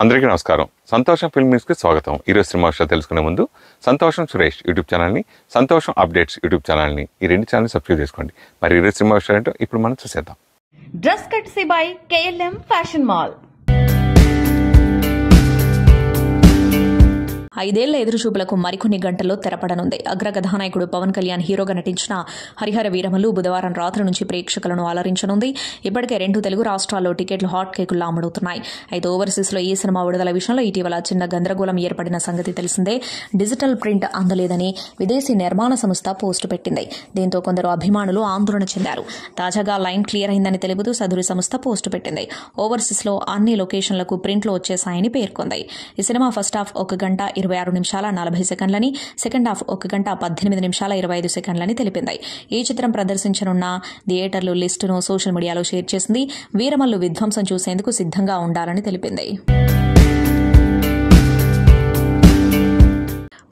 అందరికీ నమస్కారం. సంతోషం ఫిల్మ్ న్యూస్కి స్వాగతం. ఈరోజు సినిమా విషయాలు తెలుసుకునే ముందు సంతోషం సురేష్ యూట్యూబ్ ఛానల్ని, సంతోషం అప్డేట్స్ యూట్యూబ్ ఛానల్ని, ఈ రెండు ఛానల్ సబ్స్క్రైబ్ చేసుకోండి. మరి ఈరోజు సినిమా విషయాలు ఏంటో ఇప్పుడు మనం చూసేద్దాం. Dress కట్సీ by KLM fashion mall. 5 ఏళ్ల ఎదురుచూపులకు మరికొన్ని గంటల్లో తెరపడనుంది. అగ్ర కథానాయకుడు పవన్ కళ్యాణ్ హీరోగా నటించిన హరిహర వీరమలు బుధవారం రాత్రి నుంచి ప్రేక్షకులను అలరించనుంది. ఇప్పటికే 2 తెలుగు రాష్ట్రాల్లో టికెట్లు హాట్ కేకుల్లా అమ్ముడుతున్నాయి. అయితే ఓవర్సీస్ లో ఈ సినిమా విడుదల విషయంలో ఇటీవల చిన్న గందరగోళం ఏర్పడిన సంగతి తెలిసిందే. డిజిటల్ ప్రింట్ అందలేదని విదేశీ నిర్మాణ సంస్థ పోస్టు పెట్టింది. దీంతో కొందరు అభిమానులు ఆందోళన చెందారు. తాజాగా లైన్ క్లియర్ అయిందని తెలుపుతూ సదరు సంస్థ పోస్టు పెట్టింది. ఓవర్సీస్ లో అన్ని లొకేషన్లకు ప్రింట్లు వచ్చేశాయని పేర్కొంది. ఈ సినిమా ఫస్ట్ హాఫ్ 1 గంట 26 నిమిషాల 40 సెకండ్లని, సెకండ్ హాఫ్ 1 గంట 18 నిమిషాల 25 సెకండ్లని తెలిపింది. ఈ చిత్రం ప్రదర్శించనున్న థియేటర్లు లిస్టును సోషల్ మీడియాలో షేర్ చేసింది. వీరమల్లు విధ్వంసం చూసేందుకు సిద్ధంగా ఉండాలని తెలిపింది.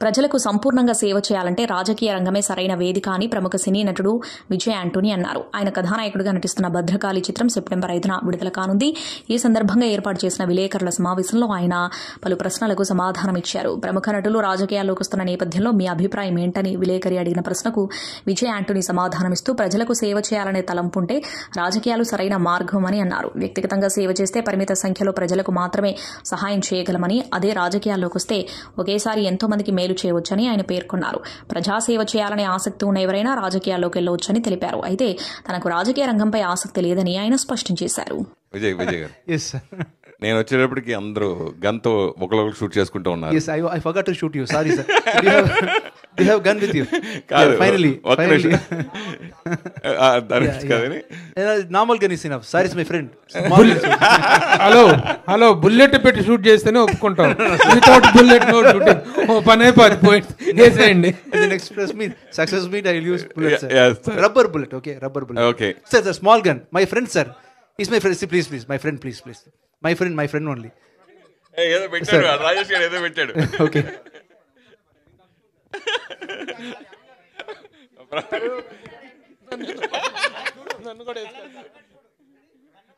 ప్రజలకు సంపూర్ణంగా సేవ చేయాలంటే రాజకీయ రంగమే సరైన వేదిక అని ప్రముఖ సినీ నటుడు విజయ్ యాంటోనీ అన్నారు. ఆయన కథానాయకుడిగా నటిస్తున్న భద్రకాళి చిత్రం సెప్టెంబర్ 5న విడుదల కానుంది. ఈ సందర్భంగా ఏర్పాటు చేసిన విలేకరుల సమావేశంలో ఆయన పలు ప్రశ్నలకు సమాధానమిచ్చారు. ప్రముఖ నటులు రాజకీయాల్లోకి వస్తున్న నేపథ్యంలో మీ అభిప్రాయం ఏంటని విలేకరి అడిగిన ప్రశ్నకు విజయ్ యాంటోనీ సమాధానమిస్తూ ప్రజలకు సేవ చేయాలనే తలంపుంటే రాజకీయాలు సరైన మార్గం అని అన్నారు. వ్యక్తిగతంగా సేవ చేస్తే పరిమిత సంఖ్యలో ప్రజలకు మాత్రమే సహాయం చేయగలమని, అదే రాజకీయాల్లోకి వస్తే ఒకేసారి ఎంతో మందికి మేలు చేయవచ్చని ఆయన పేర్కొన్నారు. ప్రజాసేవ చేయాలనే ఆసక్తి ఉన్న ఎవరైనా రాజకీయాల్లోకి వెళ్లవచ్చని తెలిపారు. అయితే తనకు రాజకీయ రంగంపై ఆసక్తి లేదని ఆయన స్పష్టం చేశారు. విజయ్ గారు, నేను వచ్చేటప్పటికి అందరూ గన్తో ఒకరు షూట్ చేసుకుంటూ ఉన్నారు. Yes, I forgot to shoot you. Sorry, sir. Do you have gun with you? కాదు, Finally. కాదని Normal gun is enough. Sorry, is my friend. Hello bullet పెట్టి షూట్ చేస్తేనే ఒప్పుకుంటాం. Without bullet no shooting. ఓ పనే 10 points వేసేయండి. Then express me success meet I will use bullet, sir. Yes, sir. Rubber bullet, okay? Rubber bullet. Okay. Sir, it's a small gun. My friend, sir. He's my friend. See, please. My friend, please. My friend only. ఏదో పెట్టాడు, రాజేష్ గారు ఏదో పెట్టాడు. Okay.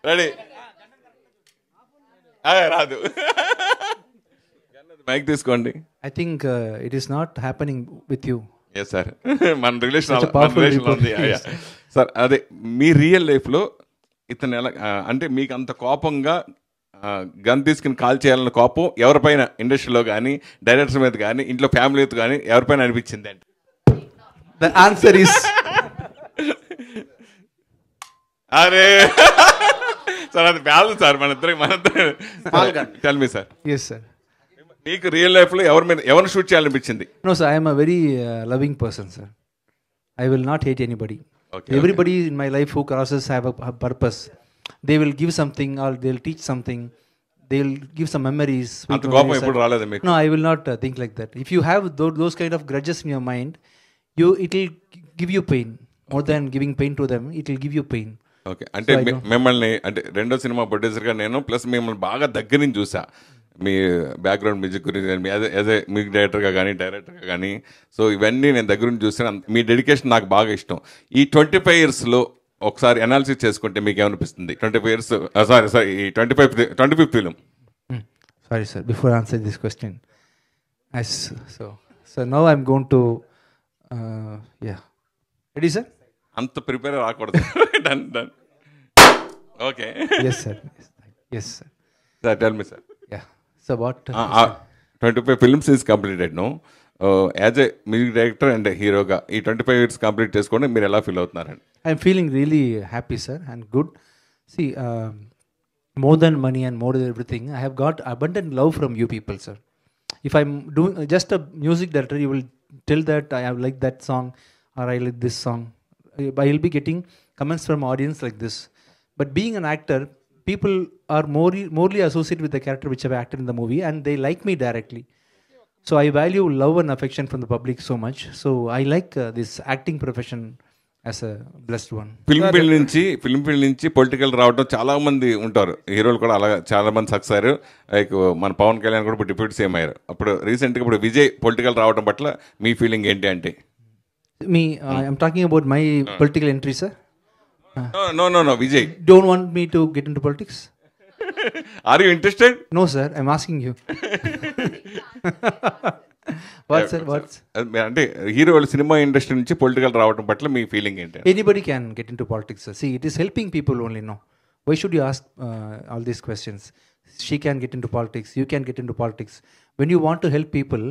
Ready రాదు. Mike తీసుకోండి. I think it is not happening with you. Yes sir, మన relation Such a powerful ఉంది సార్. అదే మీ రియల్ లైఫ్లో ఇతను ఎలా అంటే మీకు అంత కోపంగా గన్ తీసుకుని కాల్ చేయాలన్న కోపం ఎవరిపైన ఇండస్ట్రీలో కానీ, డైరెక్టర్ మీద కానీ, ఇంట్లో ఫ్యామిలీతో కానీ ఎవరిపైన అనిపించింది అంటే? The answer is అరే సార్, అది బ్యాలెన్స్ సార్ మన ఇద్దరు. Tell me sir. yes, sir. మీకు రియల్ లైఫ్లో ఎవరిని shoot చేయాలనిపించింది? No, sir. I am a very loving person, sir. I will not hate anybody. Okay, Everybody in my life who crosses have a purpose. They will give something or they'll teach something. They'll give some memories. అంత కోపం ఎప్పుడు రాలేదా మీకు? No, I will not think like that. If you have those kind of grudges in your mind, it will give you pain. More than giving pain to them, it will give you pain. Okay, అంటే మిమ్మల్ని అంటే రెండో cinema ప్రొడ్యూసర్గా నేను, plus మిమ్మల్ని బాగా దగ్గర నుంచి చూసా. మీ బ్యాక్గ్రౌండ్ మ్యూజిక్ గురించి యాజ్ ఏ మ్యూజిక్ డైరెక్టర్గా కానీ, సో ఇవన్నీ నేను దగ్గర నుంచి చూసాను. మీ డెడికేషన్ నాకు బాగా ఇష్టం. ఈ 25 yearsలో ఒకసారి అనాలిసిస్ చేసుకుంటే మీకు ఏమనిపిస్తుంది? 25 years సారీ ఈ 25th film. Sorry, sir. Before I answer this question, so now I'm going to ready, sir? అంత ప్రిపేర్ రాకూడదు. Done. Okay. Yes, sir. Yes, sir. Sir tell me sir. Yeah. So what? 25 films is completed no. As a music director and హీరోగా ఈ 25 years complete చేసుకోండి, మీరు ఎలా feel అవుతున్నారండి? I'm feeling really happy, sir, and good. See, more than money and more than everything, I have got abundant love from you people, sir. If I'm doing just a music director, you will tell that I have liked that song or I like this song. I will be getting comments from audience like this. But being an actor, people are morely associated with the character which I've acted in the movie, and they like me directly. So I value love and affection from the public so much. So I like this acting profession as a blessed one. Film field నుంచి political రావడం చాలా మంది ఉంటారు. హీరోలు కూడా అలా చాలా మంది సక్సెస్ అయ్యారు. లైక్ మన పవన్ కళ్యాణ్ కూడా ఇప్పుడు డిప్యూటీ సీఎం అయ్యారు. అప్పుడు రీసెంట్గా ఇప్పుడు విజయ్ పొలిటికల్ రావడం పట్ల మీ ఫీలింగ్ ఏంటి అంటే? I'm talking about my political entry, sir. No, Vijay. Don't want me to get into politics? Are you interested? No, sir. I'm asking you. What, sir? What's అంటే హీరోలు సినిమా ఇండస్ట్రీ నుంచి political రావడం పట్ల మీ feeling ఏంటి? anybody can get into politics, sir. See, it is helping people only. No, why should you ask all these questions? She can get into politics. You can get into politics. When you want to help people,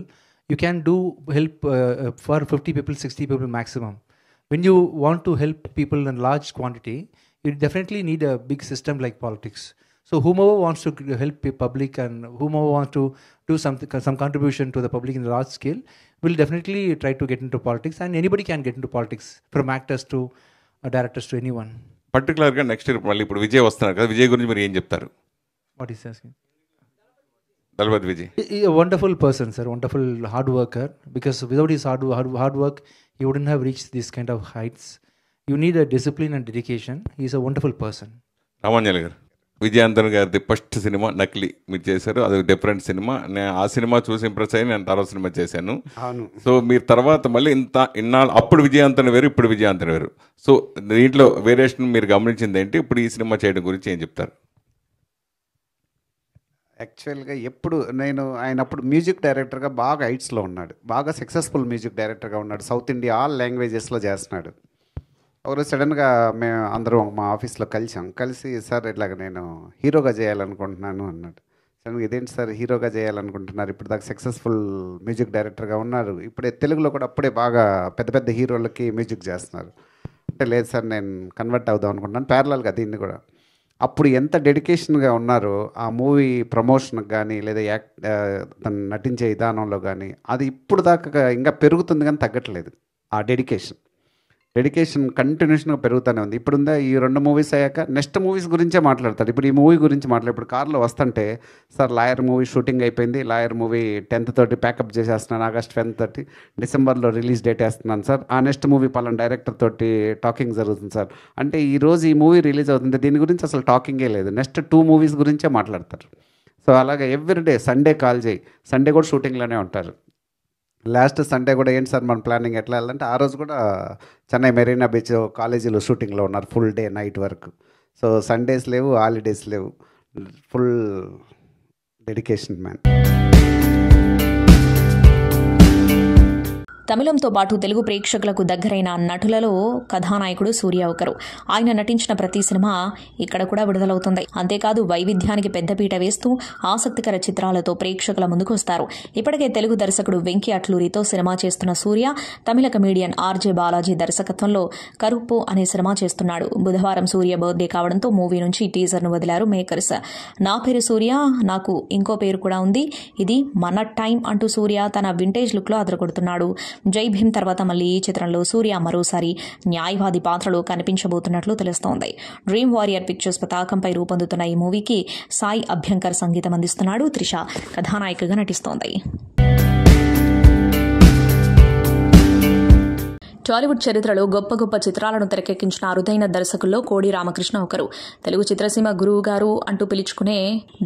you can do help for 50 people, 60 people maximum. When you want to help people in large quantity, you definitely need a big system like politics. So whomever wants to help the public and whomever wants to do some contribution to the public in a large scale will definitely try to get into politics, and anybody can get into politics, from actors to directors to anyone. పర్టికులర్గా next year మళ్ళీ ఇప్పుడు విజయ్ వస్తున్నారు కదా, విజయ్ గురించి మీరు ఏం చెప్తారు? What is asking? Thalapathy Vijay A wonderful person, sir. Wonderful hard worker. Because without his hard work, he wouldn't have reached these kind of heights. You need a discipline and dedication. He is a wonderful person. Ramanjali గారు, విజయాంతన్ గారిది first cinema నకిలీ మీరు చేశారు, అది different cinema. నేను ఆ cinema చూసి impress అయ్యి నేను తర్వాత సినిమా చేశాను. సో మీరు తర్వాత మళ్ళీ ఇన్నాళ్ళు అప్పుడు విజయాంతన్ వేరు, ఇప్పుడు విజయాంతన్ వేరు. సో దీంట్లో వేరియేషన్ మీరు గమనించింది ఏంటి? ఇప్పుడు ఈ సినిమా చేయడం గురించి ఏం చెప్తారు? యాక్చువల్గా ఎప్పుడు ఆయన అప్పుడు మ్యూజిక్ డైరెక్టర్గా బాగా హైట్స్లో ఉన్నాడు, బాగా సక్సెస్ఫుల్ మ్యూజిక్ డైరెక్టర్గా ఉన్నాడు, సౌత్ ఇండియా ఆల్ లాంగ్వేజెస్లో చేస్తున్నాడు. ఒకరోజు సడన్గా మేము అందరం మా ఆఫీస్లో కలిసి సార్ ఇట్లాగ నేను హీరోగా చేయాలనుకుంటున్నాను అన్నాడు. సడన్గా ఇదేంటి సార్ హీరోగా చేయాలనుకుంటున్నారు, ఇప్పుడు దాకా సక్సెస్ఫుల్ మ్యూజిక్ డైరెక్టర్గా ఉన్నారు, ఇప్పుడే తెలుగులో కూడా అప్పుడే బాగా పెద్ద పెద్ద హీరోలకి మ్యూజిక్ చేస్తున్నారు అంటే, లేదు సార్ నేను కన్వర్ట్ అవుదాం అనుకుంటున్నాను ప్యారలల్గా దీన్ని కూడా. అప్పుడు ఎంత డెడికేషన్గా ఉన్నారో ఆ మూవీ ప్రమోషన్కి కానీ లేదా తను నటించే విధానంలో కానీ, అది ఇప్పుడు దాకా ఇంకా పెరుగుతుంది కానీ తగ్గట్లేదు. ఆ డెడికేషన్ కంటిన్యూషన్గా పెరుగుతూనే ఉంది. ఇప్పుడుందా ఈ 2 మూవీస్ అయ్యాక నెక్స్ట్ మూవీస్ గురించే మాట్లాడతాడు. ఇప్పుడు ఈ మూవీ గురించి ఇప్పుడు కార్లో వస్తుంటే సార్ లాయర్ మూవీ షూటింగ్ అయిపోయింది, లాయర్ మూవీ 10th తోటి ప్యాకప్ చేసేస్తున్నాను, August 10th తోటి డిసెంబర్లో రిలీజ్ డేట్ వేస్తున్నాను సార్, ఆ నెక్స్ట్ మూవీ పలానా డైరెక్టర్ తోటి టాకింగ్ జరుగుతుంది సార్ అంటే, ఈరోజు ఈ మూవీ రిలీజ్ అవుతుంది, దీని గురించి అసలు టాకింగే లేదు, నెక్స్ట్ 2 మూవీస్ గురించే మాట్లాడతారు. సో అలాగే ఎవ్రీడే సండే కాల్ చేయి, సండే కూడా షూటింగ్లోనే ఉంటారు. లాస్ట్ సండే కూడా ఏంటి సార్ మన ప్లానింగ్ ఎట్లా వెళ్ళాలంటే, ఆ రోజు కూడా చెన్నై మెరీనా బీచ్ కాలేజీలో షూటింగ్లో ఉన్నారు ఫుల్ డే నైట్ వరకు. సో సండేస్ లేవు, హాలిడేస్ లేవు, ఫుల్ డెడికేషన్ మ్యాన్. తమిళంతో పాటు తెలుగు ప్రేక్షకులకు దగ్గరైన నటులలో కథానాయకుడు సూర్య ఒకరు. ఆయన నటించిన ప్రతి సినిమా ఇక్కడ కూడా విడుదలవుతుంది. అంతేకాదు వైవిధ్యానికి పెద్దపీట వేస్తూ ఆసక్తికర చిత్రాలతో ప్రేక్షకుల ముందుకు వస్తారు. ఇప్పటికే తెలుగు దర్శకుడు వెంకీ అట్లూరితో సినిమా చేస్తున్న సూర్య తమిళ కమీడియన్ ఆర్జే బాలాజీ దర్శకత్వంలో కరుప్పు అనే సినిమా చేస్తున్నాడు. బుధవారం సూర్య బర్త్డే కావడంతో మూవీ నుంచి టీజర్ను వదిలారు మేకర్స్. నా పేరు సూర్య, నాకు ఇంకో పేరు కూడా ఉంది, ఇది మన టైం అంటూ సూర్య తన వింటేజ్ లుక్లో అదరగొడుతున్నాడు. జై భీమ్ తర్వాత మళ్లీ ఈ చిత్రంలో సూర్య మరోసారి న్యాయవాది పాత్రలో కనిపించబోతున్నట్లు తెలుస్తోంది. డ్రీమ్ వారియర్ పిక్చర్స్ పతాకంపై రూపొందుతున్న ఈ మూవీకి సాయి అభ్యంకర్ సంగీతం అందిస్తున్నాడు. త్రిష కథానాయికగా నటిస్తోంది. టాలీవుడ్ చరిత్రలో గొప్ప గొప్ప చిత్రాలను తెరకెక్కించిన అరుదైన దర్శకుల్లో కోడి రామకృష్ణ ఒకరు. తెలుగు చిత్రసీమ గురువు గారు అంటూ పిలుచుకునే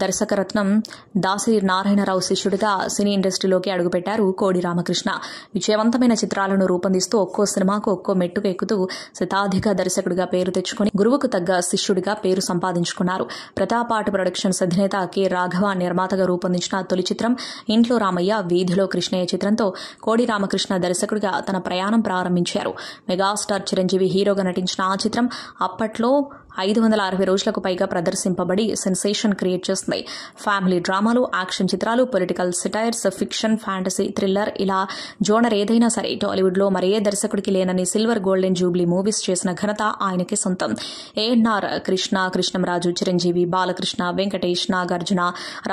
దర్శకరత్నం దాసరి నారాయణరావు శిష్యుడిగా సినీ ఇండస్ట్రీలోకి అడుగుపెట్టారు కోడి రామకృష్ణ. విజయవంతమైన చిత్రాలను రూపొందిస్తూ ఒక్కో సినిమాకు ఒక్కో మెట్టుకు ఎక్కుతూ శతాధిక దర్శకుడిగా పేరు తెచ్చుకుని గురువుకు తగ్గ శిష్యుడిగా పేరు సంపాదించుకున్నారు. ప్రతాప్ ఆర్ట్ ప్రొడక్షన్స్ అధినేత కె రాఘవ నిర్మాతగా రూపొందించిన తొలి చిత్రం ఇంట్లో రామయ్య వీధిలో కృష్ణయ్య చిత్రంతో కోడి రామకృష్ణ దర్శకుడిగా తన ప్రయాణం ప్రారంభించారు. మెగాస్టార్ చిరంజీవి హీరోగా నటించిన ఆ చిత్రం అప్పట్లో 560 రోజులకు పైగా ప్రదర్శింపబడి సెన్సేషన్ క్రియేట్ చేస్తుంది. ఫ్యామిలీ డ్రామాలు, యాక్షన్ చిత్రాలు, political satires, fiction, fantasy, thriller ఇలా జోనర్ ఏదైనా సరే టాలీవుడ్లో మరే దర్శకుడికి లేనని సిల్వర్ గోల్డెన్ జూబ్లీ మూవీస్ చేసిన ఘనత ఆయనకే సొంతం. ఏఎన్ఆర్, కృష్ణ, కృష్ణంరాజు, చిరంజీవి, బాలకృష్ణ, వెంకటేష్, నాగార్జున,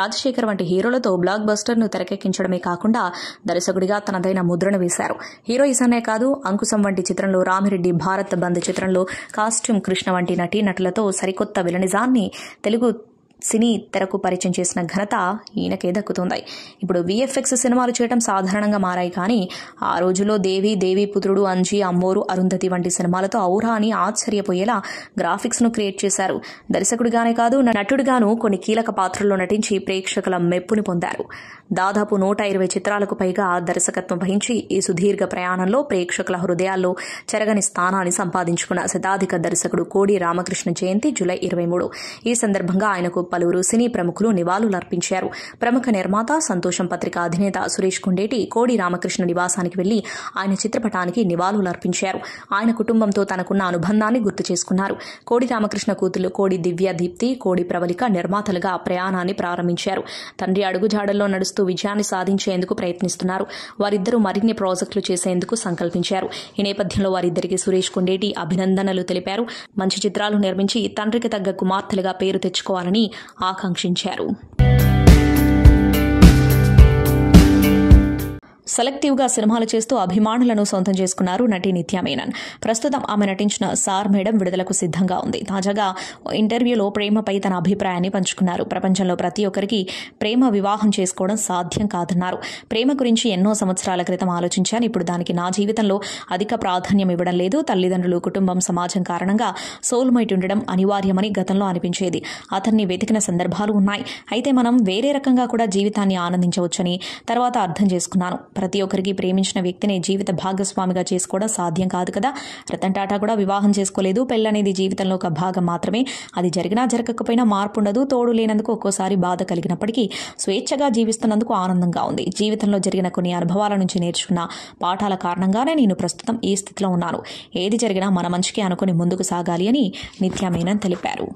రాజశేఖర్ వంటి హీరోలతో బ్లాక్ బస్టర్ను తెరకెక్కించడమే కాకుండా దర్శకుడిగా తనదైన ముద్రను వేశారు. హీరోయిజమే కాదు, అంకుశం వంటి చిత్రంలో, రామిరెడ్డి, భారత్ బంద్ చిత్రంలో కాస్ట్యూమ్ కృష్ణ వంటి నటులతో సరికొత్త విలనిజాన్ని తెలుగు సినీ తెరకు పరిచయం చేసిన ఘనత ఈయనకే దక్కుతుంది. ఇప్పుడు విఎఫ్ఎక్స్ సినిమాలు చేయడం సాధారణంగా మారాయి, కానీ ఆ రోజుల్లో దేవి పుత్రుడు, అంజీ, అమ్మోరు, అరుంధతి వంటి సినిమాలతో ఔరా అని ఆశ్చర్యపోయేలా గ్రాఫిక్స్ ను క్రియేట్ చేశారు. దర్శకుడిగానే కాదు నటుడిగాను కొన్ని కీలక పాత్రల్లో నటించి ప్రేక్షకుల మెప్పుని పొందారు. దాదాపు 120 చిత్రాలకు పైగా దర్శకత్వం వహించి ఈ సుదీర్ఘ ప్రయాణంలో ప్రేక్షకుల హృదయాల్లో చెరగని స్థానాన్ని సంపాదించుకున్న శతాధిక దర్శకుడు కోడి రామకృష్ణ జయంతి జూలై 23. ఈ సందర్భంగా ఆయనకు పలువురు సినీ ప్రముఖులు నివాళులర్పించారు. ప్రముఖ నిర్మాత, సంతోషం పత్రిక అధినేత సురేష్ కొండేటి కోడి రామకృష్ణ నివాసానికి వెళ్లి ఆయన చిత్రపటానికి నివాళులర్పించారు. ఆయన కుటుంబంతో తనకున్న అనుబంధాన్ని గుర్తు చేసుకున్నారు. కోడి రామకృష్ణ కూతుళ్లు కోడి దివ్య దీప్తి, కోడి ప్రవళిక నిర్మాతలుగా ప్రయాణాన్ని ప్రారంభించారు. తండ్రి అడుగుజాడల్లో నడుస్తూ విజయాన్ని సాధించేందుకు ప్రయత్నిస్తున్నారు. వారిద్దరూ మరిన్ని ప్రాజెక్టులు చేసేందుకు సంకల్పించారు. ఈ నేపథ్యంలో వారిద్దరికి సురేష్ కొండేటి అభినందనలు తెలిపారు. మంచి చిత్రాలు నిర్మించి తండ్రికి తగ్గ కుమార్తెలుగా పేరు తెచ్చుకోవాలని ఆకాంక్షించారు. సెలెక్టివ్గా సినిమాలు చేస్తూ అభిమానులను సొంతం చేసుకున్నారు నటి నిత్యా మేనన్. ప్రస్తుతం ఆమె నటించిన సార్ మేడం విడుదలకు సిద్ధంగా ఉంది. తాజాగా ఇంటర్వ్యూలో ప్రేమపై తన అభిప్రాయాన్ని పంచుకున్నారు. ప్రపంచంలో ప్రతి ఒక్కరికి ప్రేమ వివాహం చేసుకోవడం సాధ్యం కాదన్నారు. ప్రేమ గురించి ఎన్నో సంవత్సరాల క్రితం ఆలోచించాను. ఇప్పుడు దానికి నా జీవితంలో అధిక ప్రాధాన్యం ఇవ్వడం లేదు. తల్లిదండ్రులు, కుటుంబం, సమాజం కారణంగా సోల్మేట్ ఉండడం అనివార్యమని గతంలో అనిపించేది. అతన్ని వెతికిన సందర్భాలు ఉన్నాయి. అయితే మనం వేరే రకంగా కూడా జీవితాన్ని ఆనందించవచ్చని తర్వాత అర్థం చేసుకున్నాను. ప్రతి ఒక్కరికి ప్రేమించిన వ్యక్తిని జీవిత భాగస్వామిగా చేసుకోవడం సాధ్యం కాదు కదా. రతన్ టాటా కూడా వివాహం చేసుకోలేదు. పెళ్లనేది జీవితంలో ఒక భాగం మాత్రమే. అది జరిగినా జరగకపోయినా మార్పు ఉండదు. తోడు లేనందుకు ఒక్కోసారి బాధ కలిగినప్పటికీ స్వేచ్ఛగా జీవిస్తున్నందుకు ఆనందంగా ఉంది. జీవితంలో జరిగిన కొన్ని అనుభవాల నుంచి నేర్చుకున్న పాఠాల కారణంగానే నేను ప్రస్తుతం ఈ స్థితిలో ఉన్నాను. ఏది జరిగినా మన మంచికి అనుకుని ముందుకు సాగాలి అని నిత్యా మేనన్ తెలిపారు.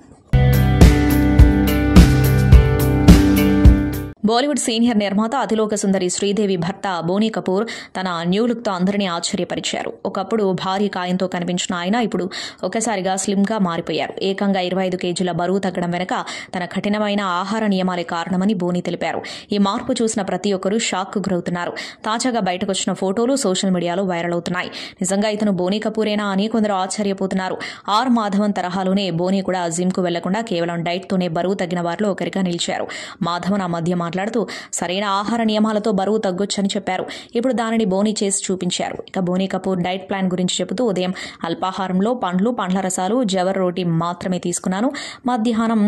బాలీవుడ్ సీనియర్ నిర్మాత అతిలోక సుందరి శ్రీదేవి భర్త బోనీ కపూర్ తన న్యూ లుక్తో అందరినీ ఆశ్చర్యపరిచారు. ఒకప్పుడు భారీ కాయంతో కనిపించిన ఆయన ఇప్పుడు ఒకసారిగా స్లిమ్గా మారిపోయారు. ఏకంగా 25 కేజీల బరువు తగ్గడం వెనక తన కఠినమైన ఆహార నియమాలే కారణమని బోనీ తెలిపారు. ఈ మార్పు చూసిన ప్రతి ఒక్కరూ షాక్కు గురవుతున్నారు. తాజాగా బయటకొచ్చిన ఫోటోలు సోషల్ మీడియాలో వైరల్ అవుతున్నాయి. నిజంగా ఇతను బోనీ కపూరేనా అని కొందరు ఆశ్చర్యపోతున్నారు. ఆర్ మాధవన్ తరహాలోనే బోనీ కూడా జిమ్కు వెళ్లకుండా కేవలం డైట్తోనే బరువు తగ్గిన వారిలో ఒకరిగా నిలిచారు. మాధవన్ ఆ మధ్య మాట్లాడుతూ సరైన ఆహార నియమాలతో బరువు తగ్గొచ్చని చెప్పారు. ఇప్పుడు దానిని బోనీ చేసి చూపించారు. ఇక బోనీ కపూర్ డైట్ ప్లాన్ గురించి చెబుతూ ఉదయం అల్పాహారంలో పండ్లు, పండ్ల రసాలు, జవర్ రోటీ మాత్రమే తీసుకున్నాను. మధ్యాహ్నం,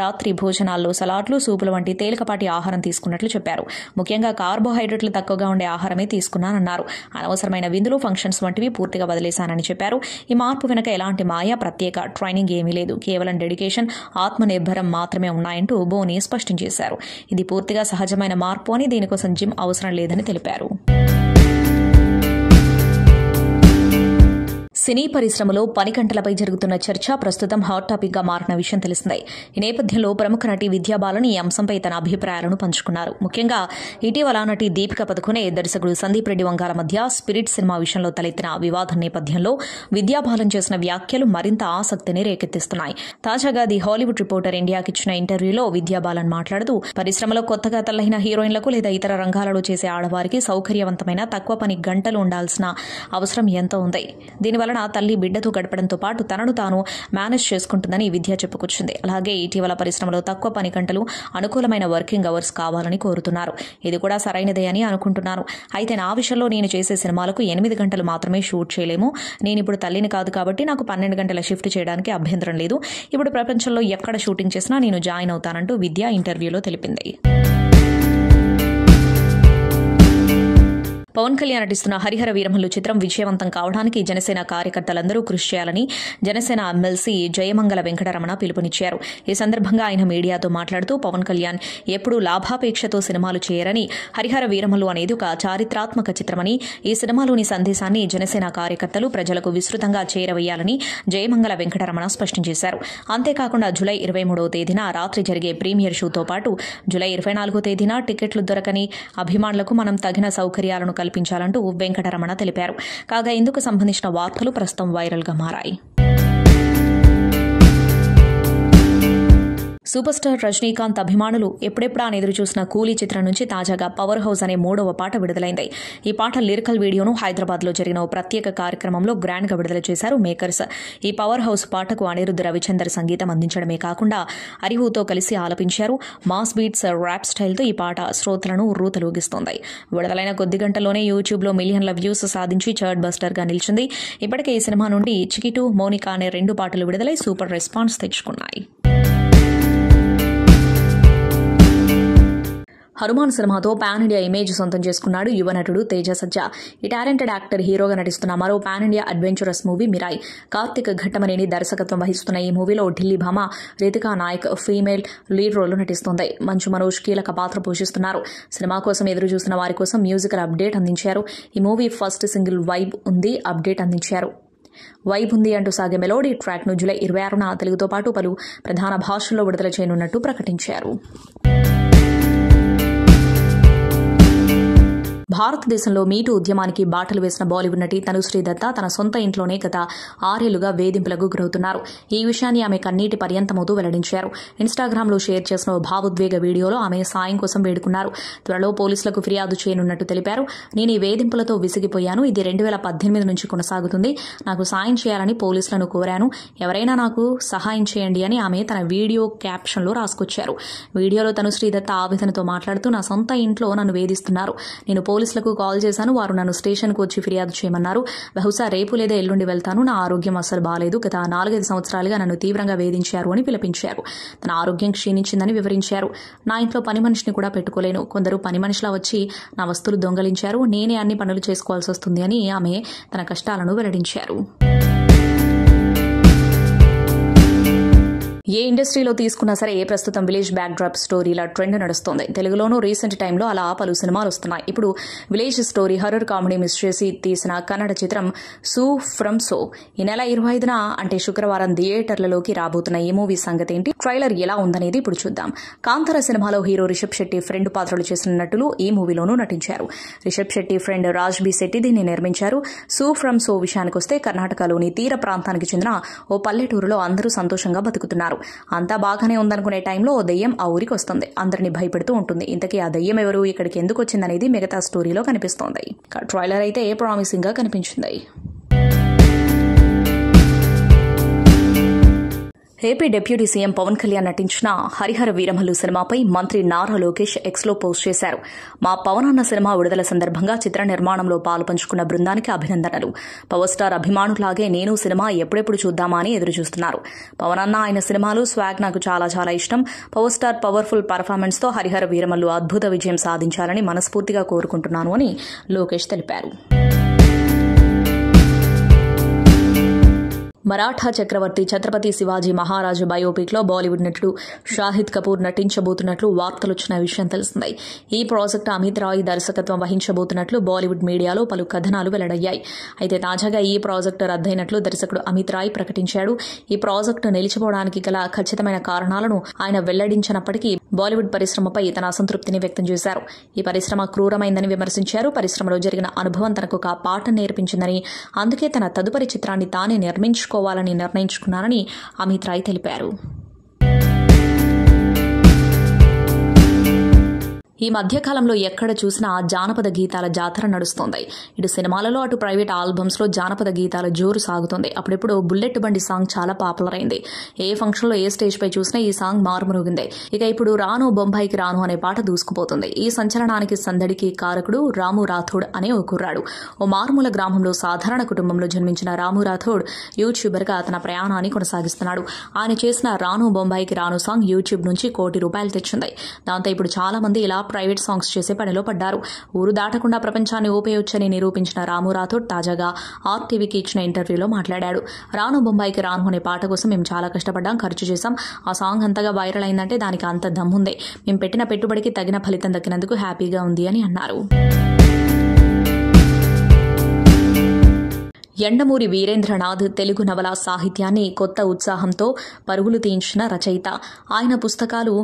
రాత్రి భోజనాల్లో సలాడ్లు, సూపులు వంటి తేలికపాటి ఆహారం తీసుకున్నట్లు చెప్పారు. ముఖ్యంగా కార్బోహైడ్రేట్లు తక్కువగా ఉండే ఆహారమే తీసుకున్నానన్నారు. అనవసరమైన విందులు, ఫంక్షన్స్ వంటివి పూర్తిగా వదిలేశానని చెప్పారు. ఈ మార్పు వెనుక ఎలాంటి మాయా, ప్రత్యేక ట్రైనింగ్ ఏమీ లేదు. కేవలం డెడికేషన్, ఆత్మనిర్భరం మాత్రమే ఉన్నాయంటూ బోనీ స్పష్టం చేశారు. ఇది పూర్తిగా సహజమైన మార్పు అని, దీనికోసం జిమ్ అవసరం లేదని తెలిపారు. సినీ పరిశ్రమలో పని గంటలపై జరుగుతున్న చర్చ ప్రస్తుతం హాట్ టాపిక్ గా మారిన విషయం తెలిసిందే. ఈ నేపథ్యంలో ప్రముఖ నటి విద్యా బాలన్ ఈ అంశంపై తన అభిప్రాయాలను పంచుకున్నారు. ముఖ్యంగా ఇటీవల నటి దీపిక పదుకొనే, దర్శకుడు సందీప్ రెడ్డి వంగాల మధ్య స్పిరిట్ సినిమా విషయంలో తలెత్తిన వివాదం నేపథ్యంలో విద్యా బాలన్ చేసిన వ్యాఖ్యలు మరింత ఆసక్తిని రేకెత్తిస్తున్నాయి. తాజాగా ది హాలీవుడ్ రిపోర్టర్ ఇండియాకి ఇచ్చిన ఇంటర్వ్యూలో విద్యా బాలన్ మాట్లాడుతూ, పరిశ్రమలో కొత్తగా తల్లైన హీరోయిన్లకు లేదా ఇతర రంగాలలో చేసే ఆడవారికి సౌకర్యవంతమైన తక్కువ పని గంటలు ఉండాల్సిన అవసరం ఎంతో ఉంది. దీనివల్ల తల్లి బిడ్డతో గడపడంతో పాటు తనను తాను మేనేజ్ చేసుకుంటుందని విద్య చెప్పుకొచ్చింది. అలాగే ఇటీవల పరిశ్రమలో తక్కువ పని గంటలు, అనుకూలమైన వర్కింగ్ అవర్స్ కావాలని కోరుతున్నారు. ఇది కూడా సరైనదే అని అనుకుంటున్నాను. అయితే నా విషయంలో నేను చేసే సినిమాలకు 8 గంటలు మాత్రమే షూట్ చేయలేము. నేను ఇప్పుడు తల్లిని కాదు కాబట్టి నాకు 12 గంటల షిఫ్ట్ చేయడానికి అభ్యంతరం లేదు. ఇప్పుడు ప్రపంచంలో ఎక్కడ షూటింగ్ చేసినా నేను జాయిన్ అవుతానంటూ విద్య ఇంటర్వ్యూలో తెలిపింది. పవన్ కళ్యాణ్ నటిస్తున్న హరిహర వీరమల్లు చిత్రం విజయవంతం కావడానికి జనసేన కార్యకర్తలందరూ కృషి చేయాలని జనసేన ఎమ్మెల్సీ జయమంగళ వెంకటరమణ పిలుపునిచ్చారు. ఈ సందర్భంగా ఆయన మీడియాతో మాట్లాడుతూ, పవన్ కళ్యాణ్ ఎప్పుడూ లాభాపేక్షతో సినిమాలు చేయరని, హరిహర వీరమల్లు అనేది ఒక చారిత్రాత్మక చిత్రమని, ఈ సినిమాలోని సందేశాన్ని జనసేన కార్యకర్తలు ప్రజలకు విస్తృతంగా చేరవేయాలని జయమంగళ వెంకటరమణ స్పష్టం చేశారు. అంతేకాకుండా జూలై 23వ తేదీన రాత్రి జరిగే ప్రీమియర్ షోతో పాటు జూలై 24వ తేదీన టికెట్లు దొరకని అభిమానులకు మనం తగిన సౌకర్యాలను కల్పించాలంటూ వెంకటరమణ తెలిపారు. కాగా ఇందుకు సంబంధించిన వార్తలు ప్రస్తుతం వైరల్ గా మారాయి. సూపర్ స్టార్ రజనీకాంత్ అభిమానులు ఎప్పుడెప్పుడా అని ఎదురుచూసిన కూలీ చిత్రం నుంచి తాజాగా పవర్ హౌస్ అనే 3వ పాట విడుదలైంది. ఈ పాట లిరికల్ వీడియోను హైదరాబాద్ లో జరిగిన ఓ ప్రత్యేక కార్యక్రమంలో గ్రాండ్ గా విడుదల చేశారు మేకర్స్. ఈ పవర్ హౌస్ పాటకు అనిరుద్ధ్ రవిచందర్ సంగీతం అందించడమే కాకుండా అరిహుతో కలిసి ఆలపించారు. మాస్ బీట్స్, ర్యాప్ స్టైల్తో ఈ పాట శ్రోతలను ఉర్రూతలూగిస్తోంది. విడుదలైన కొద్ది గంటల్లోనే యూట్యూబ్ లో మిలియన్ల వ్యూస్ సాధించి చర్ట్ బస్టర్ గా నిలిచింది. ఇప్పటికే ఈ సినిమా నుండి చికిటు, మోనికా అనే 2 పాటలు విడుదలై సూపర్ రెస్పాన్స్ తెచ్చుకున్నాయి. హనుమాన్ సినిమాతో పాన్ ఇండియా ఇమేజ్ సొంతం చేసుకున్నాడు యువ నటుడు తేజ సజ్జా. ఈ టాలెంటెడ్ యాక్టర్ హీరోగా నటిస్తున్న మరో pan India adventurous movie Mirai. Karthik Ghattamaneni దర్శకత్వం వహిస్తున్న ఈ మూవీలో ఢిల్లీ భామ Ritika Nayak female lead role నటిస్తోంది. మంచు మనోజ్ కీలక పాత్ర పోషిస్తున్నారు. సినిమా కోసం ఎదురు చూస్తున్న వారి కోసం మ్యూజికల్ అప్డేట్ అందించారు. ఈ మూవీ ఫస్ట్ సింగిల్ వైబ్ ఉంది అప్డేట్ అందించారు. వైబ్ ఉంది అంటూ సాగే మెలోడీ ట్రాక్ను జూలై 26న తెలుగుతో పాటు పలు ప్రధాన భాషల్లో విడుదల చేయనున్నట్టు ప్రకటించారు. భారతదేశంలో మీటూ ఉద్యమానికి బాటలు వేసిన బాలీవుడ్ నటి తనుశ్రీ దత్తా తన సొంత ఇంట్లోనే గత 6 ఏళ్లుగా వేధింపులకు గురవుతున్నారు. ఈ విషయాన్ని ఆమె కన్నీటి పర్యంతమవుతూ వెల్లడించారు. ఇన్స్టాగ్రామ్లో షేర్ చేసిన ఓ భావోద్వేగ వీడియోలో ఆమె సాయం కోసం వేడుకున్నారు. త్వరలో పోలీసులకు ఫిర్యాదు చేయనున్నట్టు తెలిపారు. నేను ఈ వేధింపులతో విసిగిపోయాను. ఇది 2018 నుంచి కొనసాగుతుంది. నాకు సాయం చేయాలని పోలీసులను కోరాను. ఎవరైనా నాకు సహాయం చేయండి అని ఆమె తన వీడియో క్యాప్షన్లో రాసుకొచ్చారు. వీడియోలో తనుశ్రీ దత్తా ఆవేదనతో మాట్లాడుతూ నా సొంత ఇంట్లో నన్ను వేధిస్తున్నారు. నేను పోలీసులకు కాల్ చేశాను. వారు నన్ను స్టేషన్కు వచ్చి ఫిర్యాదు చేయమన్నారు. బహుశా రేపు లేదా ఎల్లుండి వెళ్తాను. నా ఆరోగ్యం అస్సలు బాలేదు. గత 4-5 సంవత్సరాలుగా నన్ను తీవ్రంగా వేధించారు అని పిలిపించారు. తన ఆరోగ్యం క్షీణించిందని వివరించారు. నా ఇంట్లో పని మనిషిని కూడా పెట్టుకోలేను. కొందరు పని మనిషిలా వచ్చి నా వస్తువులు దొంగలించారు. నేనే అన్ని పనులు చేసుకోవాల్సి వస్తుంది అని ఆమె తన కష్టాలను వెల్లడించారు. ఏ ఇండస్ట్రీలో తీసుకున్నా సరే ప్రస్తుతం విలేజ్ బ్యాక్ డ్రాప్ స్టోరీల ట్రెండ్ నడుస్తోంది. తెలుగులోనూ రీసెంట్ టైంలో అలా పలు సినిమాలు వస్తున్నాయి. ఇప్పుడు village story horror comedy miss చేసి తీసిన కన్నడ చిత్రం సూ ఫ్రమ్ సో ఈ నెల 25న అంటే శుక్రవారం థియేటర్లలోకి రాబోతున్న ఈ మూవీ సంగతి ఏంటి, ట్రైలర్ ఎలా ఉందనేది ఇప్పుడు చూద్దాం. కాంతార సినిమాలో హీరో రిషబ్ శెట్టి ఫ్రెండ్ పాత్రలు చేసిన నటులు ఈ మూవీలోనూ నటించారు. రిషబ్ శెట్టి ఫ్రెండ్ రాజ్ బి శెట్టి దీన్ని నిర్మించారు. సూ ఫ్రమ్ సో విషయానికొస్తే కర్ణాటకలోని తీర ప్రాంతానికి చెందిన ఓ పల్లెటూరులో అందరూ సంతోషంగా బతుకుతున్నారు. అంతా బాగానే ఉందనుకునే టైంలో ఓ దెయ్యం ఆ ఊరికి వస్తుంది. అందరినీ భయపెడుతూ ఉంటుంది. ఇంతకీ ఆ దెయ్యం ఎవరు, ఇక్కడికి ఎందుకు వచ్చిందనేది మిగతా స్టోరీలో కనిపిస్తోంది. ట్రైలర్ అయితే ప్రామిసింగ్ గా కనిపించింది. AP deputy CM Pawan Kalyan నటించిన హరిహర వీరమల్లు సినిమాపై మంత్రి నారా లోకేష్ ఎక్స్లో పోస్ట్ చేశారు. మా పవన్ అన్న సినిమా విడుదల సందర్భంగా చిత్ర నిర్మాణంలో పాలు పంచుకున్న బృందానికి అభినందనలు. పవర్ స్టార్ అభిమానులాగే నేను సినిమా ఎప్పుడెప్పుడు చూద్దామా అని ఎదురుచూస్తున్నారు. పవన్ అన్న ఆయన సినిమాలు స్వాగ్ నాకు చాలా చాలా ఇష్టం. పవర్ స్టార్ పవర్ఫుల్ పర్ఫార్మెన్స్ తో హరిహర వీరమల్లు అద్భుత విజయం సాధించాలని మనస్ఫూర్తిగా కోరుకుంటున్నాను అని లోకేష్ తెలిపారు. మరాఠా చక్రవర్తి ఛత్రపతి శివాజీ మహారాజు బయోపిక్ లో బాలీవుడ్ నటుడు షాహిద్ కపూర్ నటించబోతున్నట్లు వార్తలొచ్చిన విషయం తెలిసిందే. ఈ ప్రాజెక్టు అమిత్ రాయ్ దర్శకత్వం వహించబోతున్నట్లు బాలీవుడ్ మీడియాలో పలు కథనాలు వెల్లడయ్యాయి. అయితే తాజాగా ఈ ప్రాజెక్టు రద్దయినట్లు దర్శకుడు అమిత్ రాయ్ ప్రకటించాడు. ఈ ప్రాజెక్టు నిలిచిపోవడానికి గల ఖచ్చితమైన కారణాలను ఆయన వెల్లడించినప్పటికీ బాలీవుడ్ పరిశ్రమపై తన అసంతృప్తిని వ్యక్తం చేశారు. ఈ పరిశ్రమ క్రూరమైందని విమర్శించారు. పరిశ్రమలో జరిగిన అనుభవం తనకు ఒక పాఠం నేర్పించిందని, అందుకే తన తదుపరి చిత్రాన్ని తానే నిర్మించుకోవాలని నిర్ణయించుకున్నారని అమిత్ రాయ్ తెలిపారు. ఈ మధ్యకాలంలో ఎక్కడ చూసినా జానపద గీతాల జాతర నడుస్తోంది. ఇటు సినిమాలలో అటు ప్రైవేట్ ఆల్బమ్స్ లో జానపద గీతాల జోరు సాగుతోంది. అప్పుడెప్పుడు బుల్లెట్ బండి సాంగ్ చాలా పాపులర్ అయింది. ఏ ఫంక్షన్ లో ఏ స్టేజ్ పై చూసినా ఈ సాంగ్ మారుమరుగింది. ఇక ఇప్పుడు రాను బొంబాయికి రాను అనే పాట దూసుకుపోతుంది. ఈ సంచలనానికి సందడికి కారకుడు రాము రాథోడ్ అనే ఓ కుర్రాడు. ఓ మారుమూల గ్రామంలో సాధారణ కుటుంబంలో జన్మించిన రాము రాథోడ్ యూట్యూబర్ గా తన ప్రయాణాన్ని కొనసాగిస్తున్నాడు. ఆయన చేసిన రాను బొంబాయికి రాను సాంగ్ యూట్యూబ్ నుంచి ₹1 కోటి తెచ్చింది. దాంతో ఇప్పుడు చాలా మంది ఇలా ప్రైవేట్ సాంగ్స్ చేసే పనిలో పడ్డారు. ఊరు దాటకుండా ప్రపంచాన్ని ఊపేయొచ్చని నిరూపించిన రాము రాథోడ్ తాజాగా ఆర్టీవీకి ఇచ్చిన ఇంటర్వ్యూలో మాట్లాడాడు. రాను బొంబాయికి రాను అనే పాట కోసం మేము చాలా కష్టపడ్డాం, ఖర్చు చేశాం. ఆ సాంగ్ అంతగా వైరల్ అయిందంటే దానికి అంత దమ్ముంది. మేము పెట్టిన పెట్టుబడికి తగిన ఫలితం దక్కినందుకు హ్యాపీగా ఉంది అని అన్నారు. యండమూరి వీరేంద్రనాథ్ తెలుగు నవల సాహిత్యాన్ని కొత్త ఉత్సాహంతో పరుగులు తీయించిన రచయిత. ఆయన పుస్తకాలు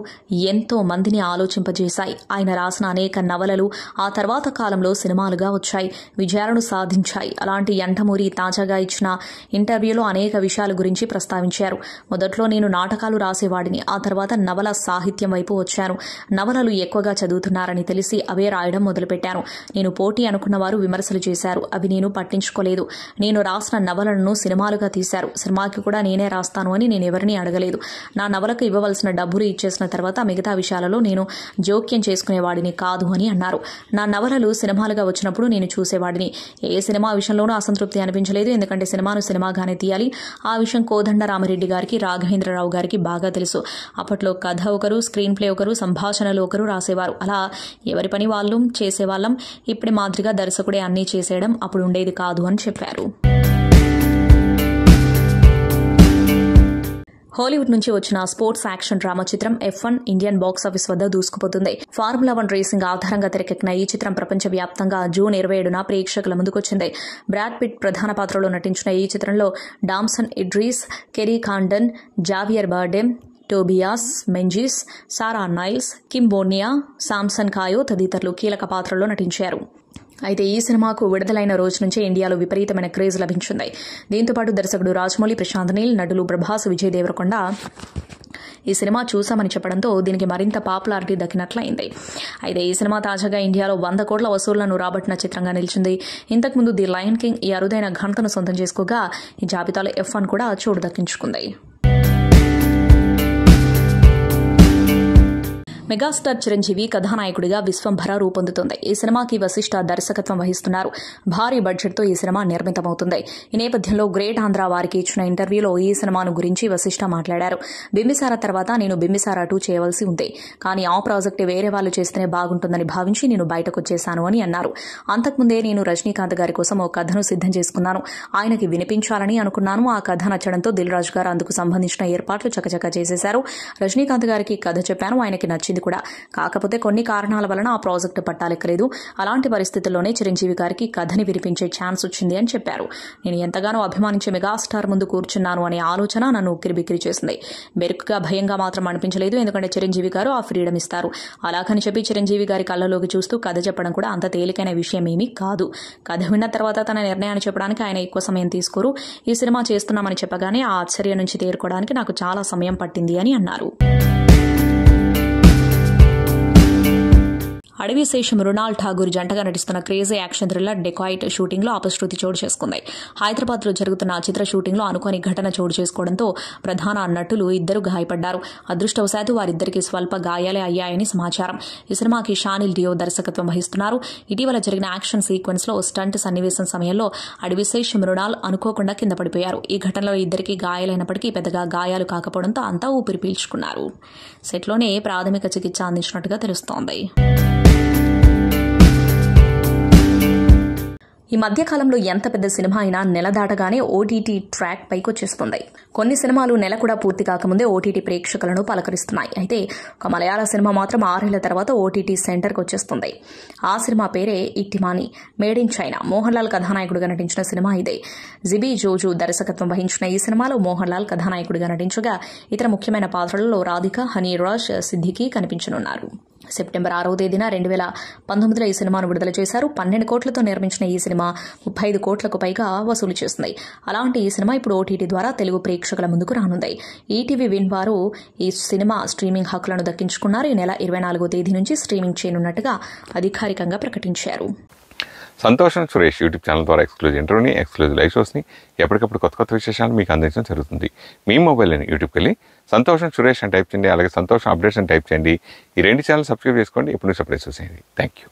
ఎంతో మందిని ఆలోచింపజేశాయి. ఆయన రాసిన అనేక నవలలు ఆ తర్వాత కాలంలో సినిమాలుగా వచ్చాయి, విజయాలను సాధించాయి. అలాంటి యండమూరి తాజాగా ఇచ్చిన ఇంటర్వ్యూలో అనేక విషయాల గురించి ప్రస్తావించారు. మొదట్లో నేను నాటకాలు రాసేవాడిని, ఆ తర్వాత నవల సాహిత్యం వైపు వచ్చాను. నవలలు ఎక్కువగా చదువుతున్నారని తెలిసి అవే రాయడం మొదలుపెట్టాను. నేను పోటీ అనుకున్న వారు విమర్శలు చేశారు, అవి నేను పట్టించుకోలేదు. నేను రాసిన నవలను సినిమాలుగా తీశారు. సినిమాకి కూడా నేనే రాస్తాను అని నేను ఎవరిని అడగలేదు. నా నవలకు ఇవ్వవలసిన డబ్బులు ఇచ్చేసిన తర్వాత మిగతా విషయాలలో నేను జోక్యం చేసుకునేవాడిని కాదు అని అన్నారు. నా నవలలు సినిమాలుగా వచ్చినప్పుడు నేను చూసేవాడిని. ఏ సినిమా విషయంలోనూ అసంతృప్తి అనిపించలేదు. ఎందుకంటే సినిమాను సినిమాగానే తీయాలి. ఆ విషయం కోదండరామిరెడ్డి గారికి, రాఘవేంద్రరావు గారికి బాగా తెలుసు. అప్పట్లో కథ ఒకరు, స్క్రీన్ ప్లే ఒకరు, సంభాషణలు ఒకరు రాసేవారు. అలా ఎవరి పని వాళ్ళు చేసేవాళ్ళం. ఇప్పటి మాదిరిగా దర్శకుడే అన్నీ చేసేయడం అప్పుడు ఉండేది కాదు అని చెప్పారు. హాలీవుడ్ నుంచి వచ్చిన స్పోర్ట్స్ యాక్షన్ డ్రామా చిత్రం F1 ఇండియన్ బాక్సాఫీస్ వద్ద దూసుకుపోతుంది. ఫార్ములా 1 రేసింగ్ ఆధారంగా తెరకెక్కిన ఈ చిత్రం ప్రపంచవ్యాప్తంగా జూన్ 27న ప్రేక్షకుల ముందుకొచ్చింది. బ్రాడ్ పిట్ ప్రధాన పాత్రలో నటించిన ఈ చిత్రంలో డామ్సన్ ఇడ్రీస్, కెరీ కాండన్, జావియర్ బార్డెమ్, టోబియాస్ మెంజిస్, సారా నైల్స్, కిమ్ బోర్నియా, సామ్సన్ కాయో తదితరులు కీలక పాత్రల్లో నటించారు. అయితే ఈ సినిమాకు విడుదలైన రోజు నుంచే ఇండియాలో విపరీతమైన క్రేజ్ లభించింది. దీంతోపాటు దర్శకుడు రాజమౌళి, ప్రశాంత్ నీల్, నటులు ప్రభాస్, విజయ్ దేవరకొండ ఈ సినిమా చూశామని చెప్పడంతో దీనికి మరింత పాపులారిటీ దక్కినట్లయింది. అయితే ఈ సినిమా తాజాగా ఇండియాలో 100 కోట్ల వసూళ్లను రాబట్టిన చిత్రంగా నిలిచింది. ఇంతకుముందు ది లయన్ కింగ్ ఈ అరుదైన ఘనతను సొంతం చేసుకోగా ఈ జాబితాలో F1 కూడా చోటు దక్కించుకుంది. మెగాస్టార్ చిరంజీవి కథానాయకుడిగా విశ్వంభర రూపొందుతుంది. ఈ సినిమాకి వశిష్ఠ దర్శకత్వం వహిస్తున్నారు. భారీ బడ్జెట్తో ఈ సినిమా నిర్మితమవుతుంది. ఈ నేపథ్యంలో గ్రేట్ ఆంధ్ర వారికి ఇచ్చిన ఇంటర్వ్యూలో ఈ సినిమాను గురించి వశిష్ఠ మాట్లాడారు. బింబిసార తర్వాత నేను బింబిసార 2 చేయవలసి ఉంది. కానీ ఆ ప్రాజెక్ట్ వేరే వాళ్ళు చేస్తేనే బాగుంటుందని భావించి నేను బయటకొచ్చేశాను అని అన్నారు. అంతకుముందే నేను రజనీకాంత్ గారి కోసం ఓ కథను సిద్ధం చేసుకున్నాను. ఆయనకి వినిపించాలని అనుకున్నాను. ఆ కథ నచ్చడంతో దిల్ రాజు గారు అందుకు సంబంధించిన ఏర్పాట్లు చకచకా చేసేశారు. రజనీకాంత్ గారికి కథ చెప్పాను. ఆయనకి నచ్చింది కూడా. కాకపోతే కొన్ని కారణాల వలన ఆ ప్రాజెక్టు పట్టాలెక్కలేదు. అలాంటి పరిస్థితుల్లోనే చిరంజీవి గారికి కథని వినిపించే ఛాన్స్ వచ్చింది అని చెప్పారు. నేను ఎంతగానో అభిమానించే మెగాస్టార్ ముందు కూర్చున్నాను అనే ఆలోచన నన్ను ఉక్కిరిబిక్కిరి చేసింది. బెరుకుగా భయంగా మాత్రం అనిపించలేదు. ఎందుకంటే చిరంజీవి గారు ఆ ఫ్రీడమ్ ఇస్తారు. అలాగని చెప్పి చిరంజీవి గారి కళ్ళలోకి చూస్తూ కథ చెప్పడం కూడా అంత తేలికైన విషయం ఏమీ కాదు. కథ విన్న తర్వాత తన నిర్ణయాన్ని చెప్పడానికి ఆయన ఎక్కువ సమయం తీసుకోరు. ఈ సినిమా చేస్తున్నామని చెప్పగానే ఆ ఆశ్చర్యం నుంచి తేరుకోవడానికి నాకు చాలా సమయం పట్టింది అని అన్నారు. అడవిశేషం మృణాల్ ఠాగూర్ జంటగా నటిస్తున్న crazy action thriller dacoit shooting లో అపశృతి చోటు చేసుకుంది. హైదరాబాద్ లో జరుగుతున్న ఆ చిత్ర షూటింగ్ లో అనుకోని ఘటన చోటు చేసుకోవడంతో ప్రధాన నటులు 2 గాయపడ్డారు. అదృష్టవశాత్తు వారిద్దరికీ స్వల్ప గాయాలే అయ్యాయని సమాచారం. ఈ సినిమాకి షానిల్ డియో దర్శకత్వం వహిస్తున్నారు. ఇటీవల జరిగిన యాక్షన్ సీక్వెన్స్ లో స్టంట్ సన్నివేశం సమయంలో అడవిశేషం మృణాల్ అనుకోకుండా కింద పడిపోయారు. ఈ ఘటనలో ఇద్దరికీ గాయాలైనప్పటికీ పెద్దగా గాయాలు కాకపోవడంతో అంతా ఊపిరి పీల్చుకున్నారు. సెట్లోనే ప్రాథమిక చికిత్స అందించినట్టుగా తెలుస్తోంది. ఈ మధ్యకాలంలో ఎంత పెద్ద సినిమా అయినా నెల దాటగానే ఓటీటీ ట్రాక్ పైకొచ్చేస్తుంది. కొన్ని సినిమాలు నెల కూడా పూర్తి కాకముందే ఓటీటీ ప్రేక్షకులను పలకరిస్తున్నాయి. అయితే ఒక మలయాళ సినిమా మాత్రం 6 ఏళ్ల తర్వాత ఓటీటీ సెంటర్కి వచ్చేస్తుంది. ఆ సినిమా పేరే Ittymaani, made in China. Mohan Lal కథానాయకుడిగా నటించిన సినిమా ఇదే. జిబీ జోజు దర్శకత్వం వహించిన ఈ సినిమాలో మోహన్ లాల్ కథానాయకుడిగా నటించగా ఇతర ముఖ్యమైన పాత్రలలో రాధిక, హనీరాజ్, సిద్దికి కనిపించనున్నారు. సెప్టెంబర్ 6వ తేదీన 2019లో ఈ సినిమాను విడుదల చేశారు. 12 కోట్లతో నిర్మించిన ఈ సినిమా 35 కోట్లకు పైగా వసూలు చేస్తుంది. అలాంటి ఈ సినిమా ఇప్పుడు ఓటీటీ ద్వారా తెలుగు ప్రేక్షకుల ముందుకు రానుంది. ఈటీవీ విన్ వారు ఈ సినిమా స్ట్రీమింగ్ హక్కులను దక్కించుకున్నారు. ఈ నెల 24వ తేదీ నుంచి స్ట్రీమింగ్ చేయనున్నట్టుగా అధికారికంగా ప్రకటించారు. సంతోషం సురేష్ యూట్యూబ్ ఛానల్ ద్వారా ఎక్స్క్లూజివ్ ఇంటర్వ్యూని, ఎక్స్క్లూజివ్ లైవ్ షోస్ని, ఎప్పటికప్పుడు కొత్త విశేషాలు మీకు అందించడం జరుగుతుంది. మీ మొబైల్ని యూట్యూబ్కి వెళ్ళి సంతోషం సురేష్ అని టైప్ చేయండి. అలాగే సంతోషం అప్డేట్స్ అని టైప్ చేయండి. ఈ 2 ఛానల్ సబ్స్క్రైబ్ చేసుకోండి. ఇప్పుడు అప్డేట్స్ చూసేయండి. Thank you.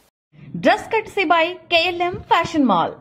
Dress కట్సీ by KLM fashion mall.